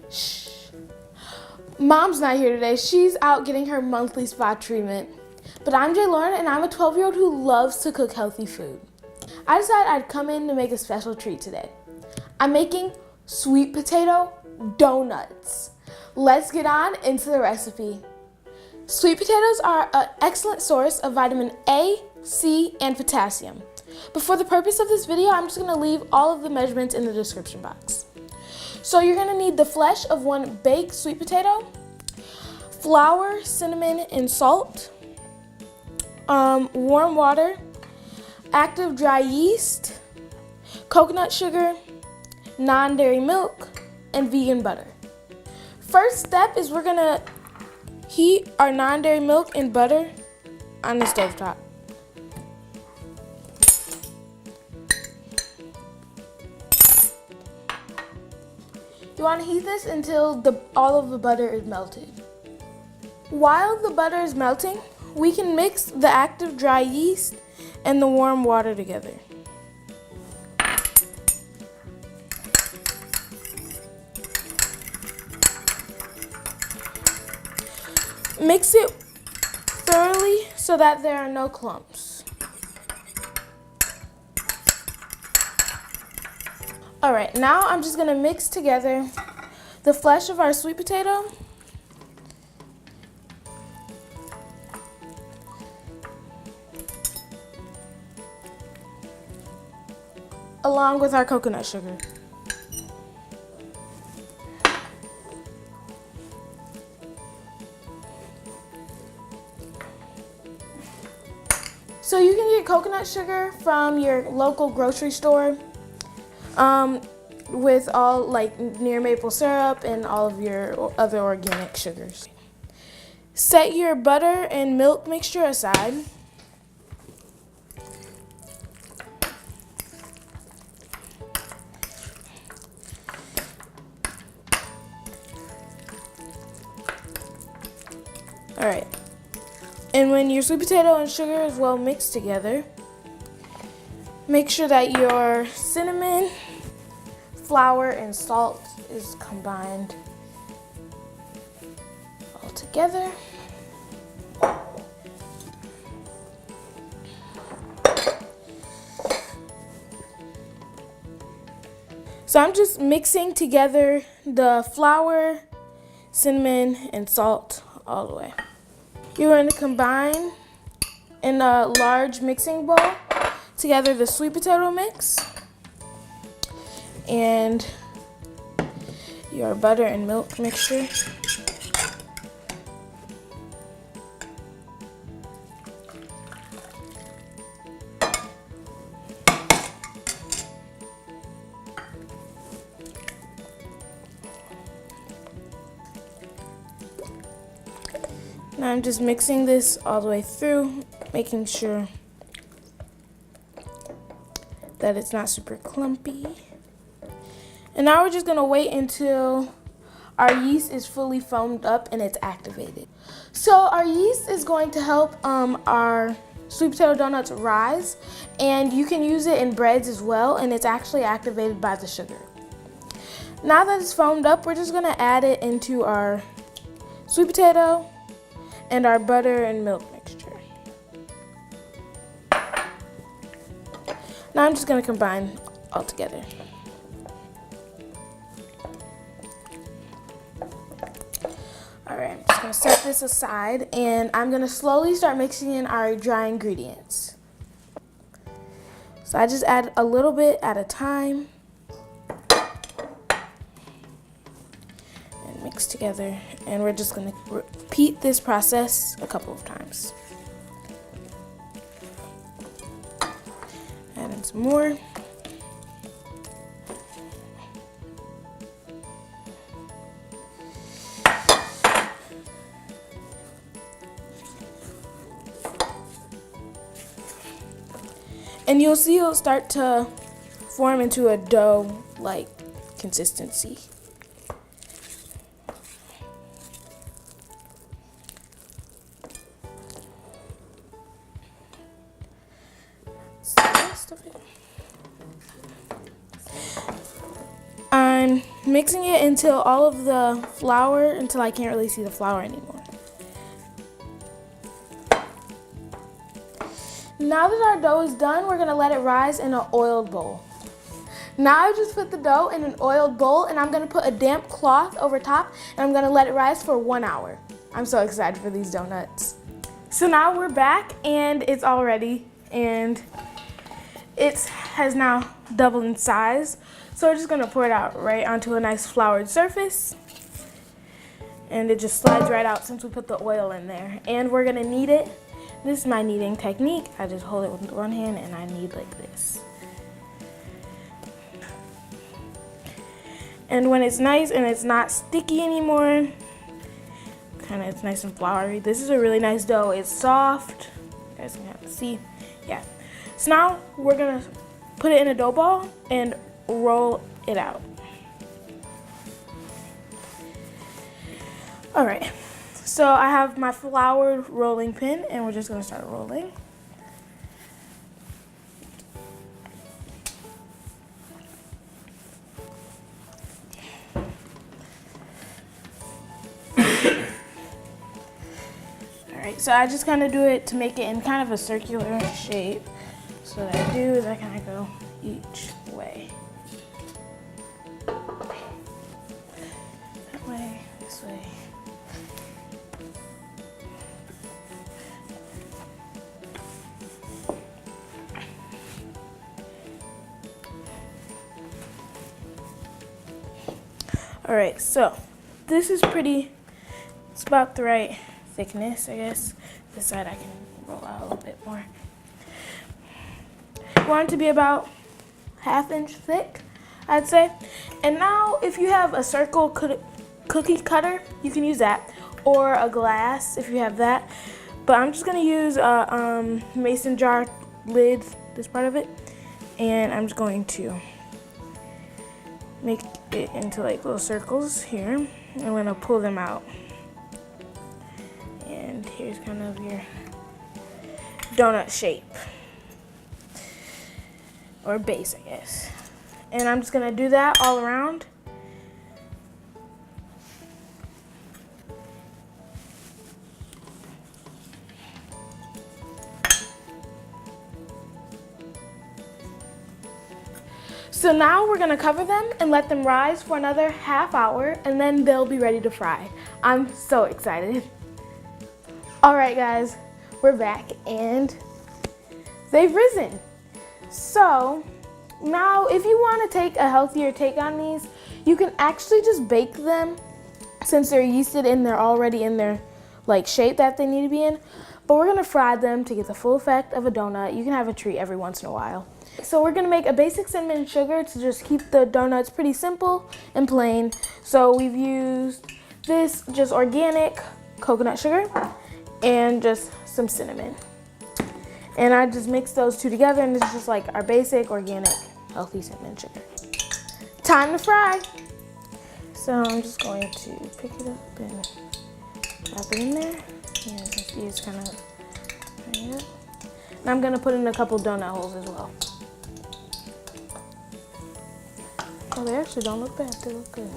Shh. Mom's not here today. She's out getting her monthly spa treatment. But I'm Jay Lauren, and I'm a 12-year-old who loves to cook healthy food. I decided I'd come in to make a special treat today. I'm making sweet potato donuts. Let's get on into the recipe. Sweet potatoes are an excellent source of vitamin A, C, and potassium. But for the purpose of this video, I'm just going to leave all of the measurements in the description box. So you're going to need the flesh of one baked sweet potato, flour, cinnamon, and salt, warm water, active dry yeast, coconut sugar, non-dairy milk, and vegan butter. First step is we're going to heat our non-dairy milk and butter on the stovetop. You want to heat this until all of the butter is melted. While the butter is melting, we can mix the active dry yeast and the warm water together. Mix it thoroughly so that there are no clumps. Alright, now I'm just going to mix together the flesh of our sweet potato along with our coconut sugar. So you can get coconut sugar from your local grocery store with all like near maple syrup and all of your other organic sugars. Set your butter and milk mixture aside. Alright. And when your sweet potato and sugar is well mixed together, make sure that your cinnamon, flour, and salt is combined all together. So I'm just mixing together the flour, cinnamon, and salt all the way. You're going to combine in a large mixing bowl together the sweet potato mix and your butter and milk mixture. Now I'm just mixing this all the way through, making sure that it's not super clumpy. And now we're just going to wait until our yeast is fully foamed up and it's activated. So our yeast is going to help our sweet potato donuts rise, and you can use it in breads as well, and it's actually activated by the sugar. Now that it's foamed up, we're just going to add it into our sweet potato and our butter and milk mixture. Now I'm just going to combine all together. Alright, I'm just going to set this aside, and I'm going to slowly start mixing in our dry ingredients. So I just add a little bit at a time and mix together, and we're just going to repeat this process a couple of times. Add in some more. And you'll see it'll start to form into a dough-like consistency. I'm mixing it until all of the flour, until I can't really see the flour anymore. Now that our dough is done, we're gonna let it rise in an oiled bowl. Now I just put the dough in an oiled bowl and I'm gonna put a damp cloth over top and I'm gonna let it rise for 1 hour. I'm so excited for these donuts. So now we're back and it's all ready and it has now doubled in size. So we're just gonna pour it out right onto a nice floured surface. And it just slides right out since we put the oil in there. And we're gonna knead it. This is my kneading technique. I just hold it with one hand and I knead like this. And when it's nice and it's not sticky anymore, it's nice and floury. This is a really nice dough. It's soft. You guys can have to see. Yeah. So now we're gonna put it in a dough ball and roll it out. All right. So I have my floured rolling pin and we're just gonna start rolling. Alright, so I just kind of do it to make it in kind of a circular shape. So what I do is I kind of go each way. That way, this way. Alright, so this is it's about the right thickness, I guess. This side I can roll out a little bit more. I want it to be about 1/2 inch thick, I'd say. And now if you have a circle cookie cutter, you can use that, or a glass if you have that. But I'm just gonna use a mason jar lid, this part of it, and I'm just going to make it into like little circles here. I'm gonna pull them out. And here's kind of your donut shape. Or base, I guess. And I'm just gonna do that all around. So now we're gonna cover them and let them rise for another 1/2 hour and then they'll be ready to fry. I'm so excited. All right guys, we're back and they've risen. So now if you wanna take a healthier take on these, you can actually just bake them since they're yeasted and they're already in their shape that they need to be in. But we're gonna fry them to get the full effect of a donut. You can have a treat every once in a while. So we're gonna make a basic cinnamon sugar to just keep the donuts pretty simple and plain. So we've used this just organic coconut sugar and just some cinnamon. And I just mix those two together and it's just like our basic organic healthy cinnamon sugar. Time to fry. So I'm just going to pick it up and drop it in there. And you can see it's kind of hanging up. And I'm gonna put in a couple donut holes as well. Oh, they actually don't look bad, they look good.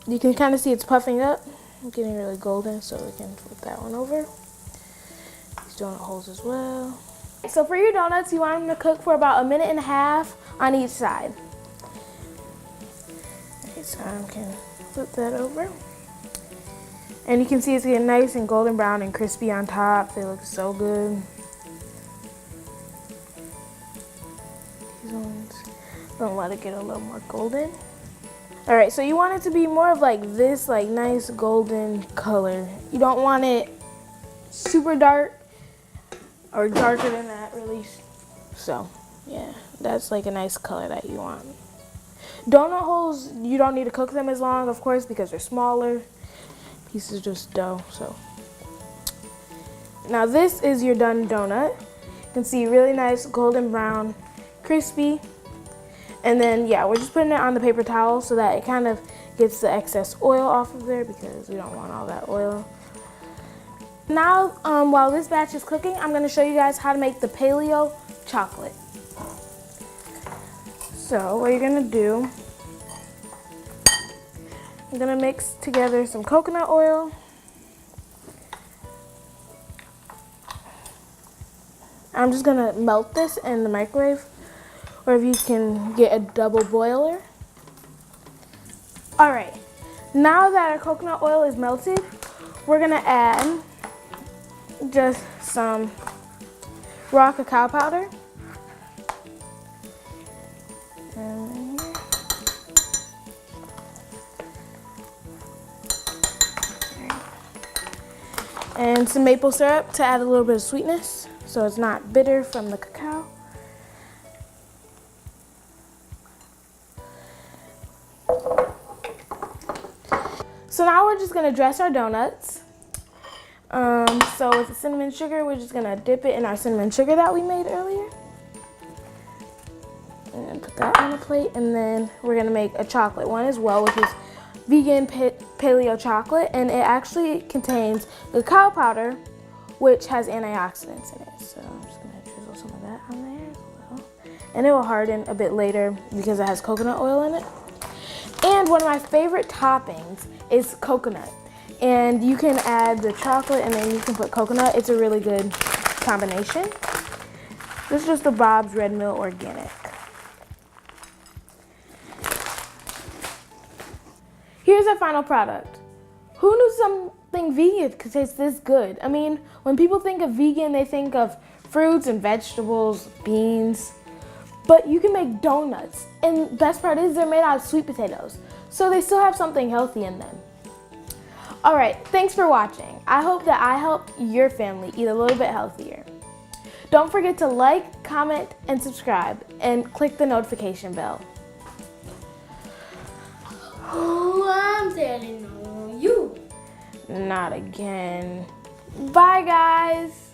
You can kind of see it's puffing up. I'm getting really golden, so we can flip that one over. These donut holes as well. So for your donuts, you want them to cook for about 1.5 minutes on each side. Okay, so I can flip that over. And you can see it's getting nice and golden brown and crispy on top. They look so good. These ones, don't let it get a little more golden. All right, so you want it to be more of this nice golden color. You don't want it super dark or darker than that really. So yeah, that's a nice color that you want. Donut holes, you don't need to cook them as long, of course, because they're smaller pieces of just dough. So now this is your done donut. You can see really nice golden brown, crispy. And then, yeah, we're just putting it on the paper towel so that it kind of gets the excess oil off of there because we don't want all that oil. Now, while this batch is cooking, I'm going to show you guys how to make the paleo chocolate. So what you're gonna do, I'm gonna mix together some coconut oil. I'm just gonna melt this in the microwave, or if you can get a double boiler. All right, now that our coconut oil is melted, we're gonna add just some raw cacao powder. And some maple syrup to add a little bit of sweetness so it's not bitter from the cacao. So now we're just gonna dress our donuts. So with the cinnamon sugar, we're just gonna dip it in our cinnamon sugar that we made earlier. And put that on a plate, and then we're gonna make a chocolate one as well, which is vegan paleo chocolate, and it actually contains cacao powder, which has antioxidants in it. So I'm just gonna drizzle some of that on there as well. And it will harden a bit later because it has coconut oil in it. And one of my favorite toppings is coconut. And you can add the chocolate and then you can put coconut. It's a really good combination. This is just the Bob's Red Mill Organic. Here's our final product. Who knew something vegan could taste this good? I mean, when people think of vegan, they think of fruits and vegetables, beans, but you can make donuts. And best part is they're made out of sweet potatoes, so they still have something healthy in them. All right, thanks for watching. I hope that I helped your family eat a little bit healthier. Don't forget to like, comment, and subscribe, and click the notification bell. Oh, I'm telling on you. Not again. Bye, guys.